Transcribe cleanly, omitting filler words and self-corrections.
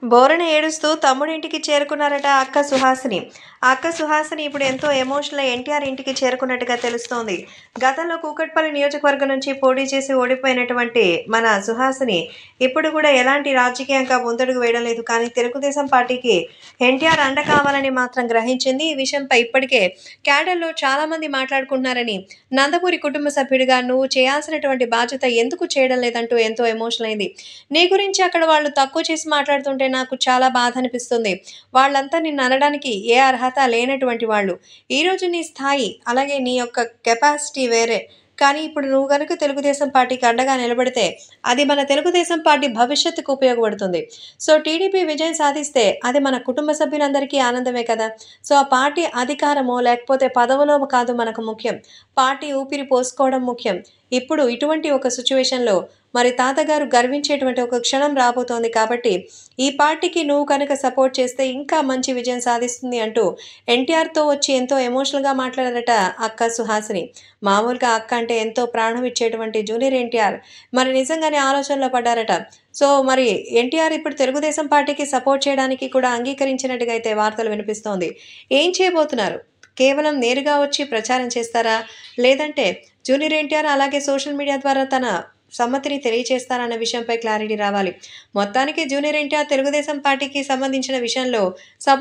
బోరున ఏడుస్తూ తమ్ముడింటికి చేరుకున్నారట అక్క సుహాసిని. ఆ అక్క సుహాసిని ఇప్పుడు ఎంతో ఎమోషనల్ ఎన్టీఆర్ ఇంటికి చేరుకున్నట్టుగా తెలుస్తోంది. గతంలో కూకట్పల్లి నియోజకవర్గం నుంచి పోటీ చేసి ఓడిపోయినటువంటి మన సుహాసిని ఇప్పుడు కూడా ఎలాంటి రాజకీయంగా ముందడుగు వేయడం లేదు. కానీ తెలుగుదేశం పార్టీకి ఎన్టీఆర్ అండ కావాలని మాత్రం గ్రహించింది. ఈ విషయంపై ఇప్పటికే క్యాడర్‌లో చాలామంది మాట్లాడుకుంటున్నారని, నందమూరి కుటుంబ సభ్యుడిగా నువ్వు చేయాల్సినటువంటి బాధ్యత ఎందుకు చేయడం లేదంటూ ఎంతో ఎమోషనల్ అయింది. నీ గురించి అక్కడ వాళ్ళు తక్కువ చేసి మాట్లాడుతుంటే నాకు చాలా బాధ అనిపిస్తుంది. వాళ్ళంతా నిన్ననడానికి ఏ అర్హత లేనటువంటి వాళ్ళు. ఈరోజు నీ స్థాయి, అలాగే నీ యొక్క కెపాసిటీ వేరే. కానీ ఇప్పుడు నువ్వు గనుక తెలుగుదేశం పార్టీకి అండగా నిలబడితే, అది మన తెలుగుదేశం పార్టీ భవిష్యత్తుకు ఉపయోగపడుతుంది. సో, టీడీపీ విజయం సాధిస్తే అది మన కుటుంబ సభ్యులందరికీ ఆనందమే కదా! సో, ఆ పార్టీ అధికారమో, లేకపోతే పదవులో కాదు మనకు ముఖ్యం. పార్టీ ఊపిరి పోసుకోవడం ముఖ్యం. ఇప్పుడు ఇటువంటి ఒక సిట్యుయేషన్‌లో మరి తాతగారు గర్వించేటువంటి ఒక క్షణం రాబోతోంది కాబట్టి, ఈ పార్టీకి నువ్వు కనుక సపోర్ట్ చేస్తే ఇంకా మంచి విజయం సాధిస్తుంది అంటూ ఎన్టీఆర్‌తో వచ్చి ఎంతో ఎమోషనల్‌గా మాట్లాడారట అక్క సుహాసిని. మామూలుగా అక్క అంటే ఎంతో ప్రాణం ఇచ్చేటువంటి జూనియర్ ఎన్టీఆర్ మరి నిజంగానే ఆలోచనలో పడ్డారట. సో, మరి ఎన్టీఆర్ ఇప్పుడు తెలుగుదేశం పార్టీకి సపోర్ట్ చేయడానికి కూడా అంగీకరించినట్టుగా అయితే వార్తలు వినిపిస్తోంది. ఏం చేయబోతున్నారు? కేవలం నేరుగా వచ్చి ప్రచారం చేస్తారా? లేదంటే జూనియర్ ఎన్టీఆర్ అలాగే సోషల్ మీడియా ద్వారా తన సమ్మతిని తెలియచేస్తారన్న విషయంపై క్లారిటీ రావాలి. మొత్తానికి జూనియర్ ఎన్టీఆర్ తెలుగుదేశం పార్టీకి సంబంధించిన విషయంలో